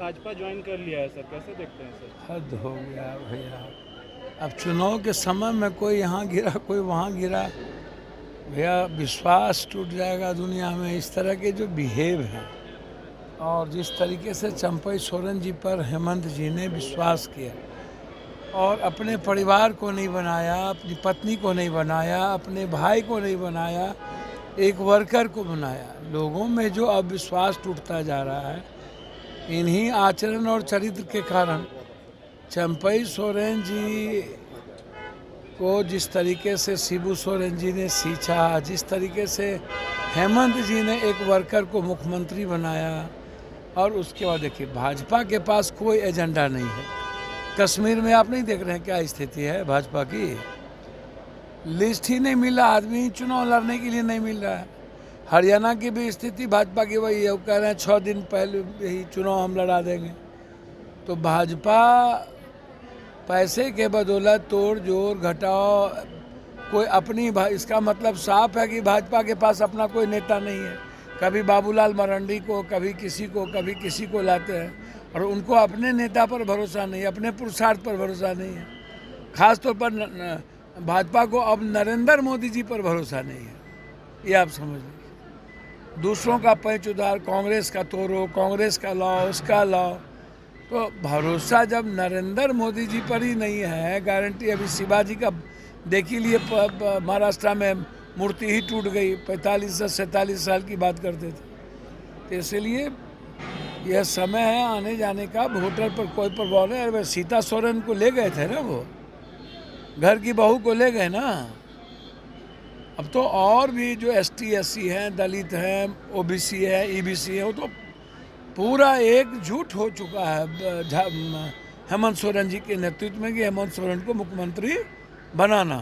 Bhajpa join कर लिया है सर, कैसे देखते हैं सर? हद हो गया भैया। अब चुनाव के समय में कोई यहाँ गिरा कोई वहाँ गिरा, भैया विश्वास टूट जाएगा दुनिया में। इस तरह के जो बिहेव हैं और जिस तरीके से चंपई सोरेन जी पर हेमंत जी ने विश्वास किया और अपने परिवार को नहीं बनाया, अपनी पत्नी को नहीं बनाया, अपने भाई को नहीं बनाया, एक वर्कर को बनाया, लोगों में जो अब विश्वास टूटता जा रहा है इन्हीं आचरण और चरित्र के कारण। चंपई सोरेन जी को जिस तरीके से शिबू सोरेन जी ने सींचा, जिस तरीके से हेमंत जी ने एक वर्कर को मुख्यमंत्री बनाया, और उसके बाद देखिए भाजपा के पास कोई एजेंडा नहीं है। कश्मीर में आप नहीं देख रहे हैं क्या स्थिति है भाजपा की? लिस्ट ही नहीं मिला, आदमी चुनाव लड़ने के लिए नहीं मिल रहा है। हरियाणा की भी स्थिति भाजपा की वही है, वो कह रहे हैं 6 दिन पहले ही चुनाव हम लड़ा देंगे। तो भाजपा पैसे के बदौलत तोड़ जोड़ घटाओ कोई अपनी, इसका मतलब साफ है कि भाजपा के पास अपना कोई नेता नहीं है। कभी बाबूलाल मरांडी को, कभी किसी को लाते हैं और उनको अपने नेता पर भरोसा नहीं है, अपने पुरुषार्थ पर भरोसा नहीं है। खास तौर पर भाजपा को अब नरेंद्र मोदी जी पर भरोसा नहीं है, ये आप समझ लीजिए। दूसरों का पैंच उधार, कांग्रेस का तोड़ो, कांग्रेस का लाओ, उसका लाओ, तो भरोसा जब नरेंद्र मोदी जी पर ही नहीं है, गारंटी अभी शिवाजी का देख ही लिए, महाराष्ट्र में मूर्ति ही टूट गई, 45 से 47 साल की बात करते थे। तो इसलिए यह समय है आने जाने का, वोटर पर कोई प्रभाव नहीं। अरे सीता सोरेन को ले गए थे ना, वो घर की बहू को ले गए ना। अब तो और भी जो ST SC हैं, दलित हैं, OBC है, EBC है, वो तो पूरा एकजुट हो चुका है हेमंत सोरेन जी के नेतृत्व में कि हेमंत सोरेन को मुख्यमंत्री बनाना।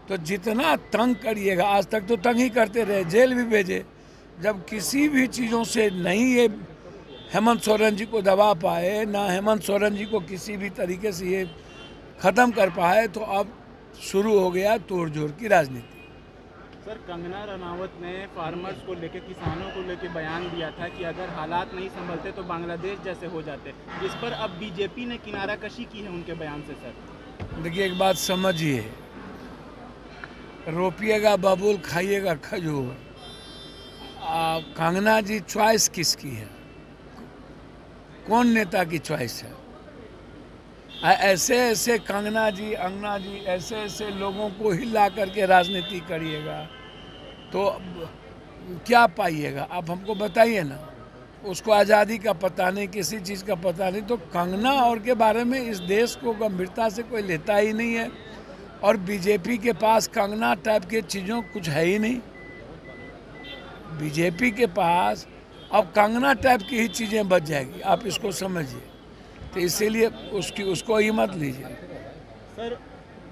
तो जितना तंग करिएगा, आज तक तो तंग ही करते रहे, जेल भी भेजे। जब किसी भी चीज़ों से नहीं ये हेमंत सोरेन जी को दबा पाए, ना हेमंत सोरेन जी को किसी भी तरीके से ये ख़त्म कर पाए, तो अब शुरू हो गया तोड़ जोड़ की राजनीति। सर, कंगना रनावत ने फार्मर्स को लेकर, किसानों को लेकर बयान दिया था कि अगर हालात नहीं संभलते तो बांग्लादेश जैसे हो जाते, जिस पर अब बीजेपी ने किनारा कशी की है उनके बयान से। सर देखिए एक बात समझिए, रोपिएगा बबूल, खाइएगा खजूर। कंगना जी चॉइस किसकी है? कौन नेता की चॉइस है? ऐसे ऐसे कंगना जी, अंगना जी, ऐसे ऐसे लोगों को ही ला करके राजनीति करिएगा तो क्या पाइएगा? आप हमको बताइए ना। उसको आज़ादी का पता नहीं, किसी चीज़ का पता नहीं। तो कंगना और के बारे में इस देश को गंभीरता से कोई लेता ही नहीं है, और बीजेपी के पास कंगना टाइप के चीज़ों कुछ है ही नहीं। बीजेपी के पास अब कंगना टाइप की ही चीज़ें बच जाएगी, आप इसको समझिए। तो इसीलिए उसको ही मत लीजिए। सर,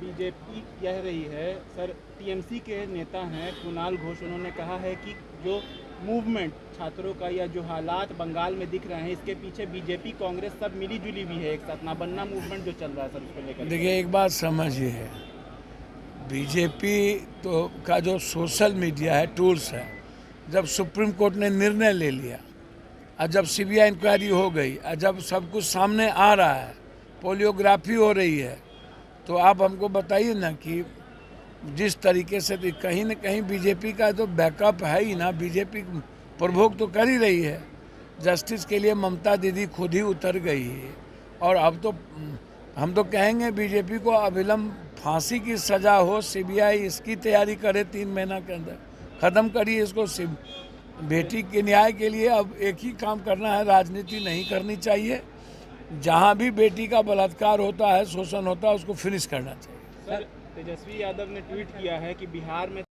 बीजेपी कह रही है, सर TMC के नेता हैं कुणाल घोष, उन्होंने कहा है कि जो मूवमेंट छात्रों का या जो हालात बंगाल में दिख रहे हैं, इसके पीछे बीजेपी कांग्रेस सब मिली जुली भी है एक साथ। ना बनना मूवमेंट जो चल रहा है सर, उसको लेकर देखिए एक बात समझिए, बीजेपी तो का जो सोशल मीडिया है, टूल्स है, जब सुप्रीम कोर्ट ने निर्णय ले लिया और जब CBI इंक्वायरी हो गई और जब सब कुछ सामने आ रहा है, पोलियोग्राफी हो रही है, तो आप हमको बताइए ना कि जिस तरीके से कहीं न कहीं बीजेपी का तो बैकअप है ही ना। बीजेपी प्रभोग तो कर ही रही है। जस्टिस के लिए ममता दीदी खुद ही उतर गई है, और अब तो हम तो कहेंगे बीजेपी को अविलंब फांसी की सज़ा हो, CBI इसकी तैयारी करे 3 महीना के अंदर, ख़त्म करिए इसको। बेटी के न्याय के लिए अब एक ही काम करना है, राजनीति नहीं करनी चाहिए। जहाँ भी बेटी का बलात्कार होता है, शोषण होता है, उसको फिनिश करना चाहिए। सर, तेजस्वी यादव ने ट्वीट किया है कि बिहार में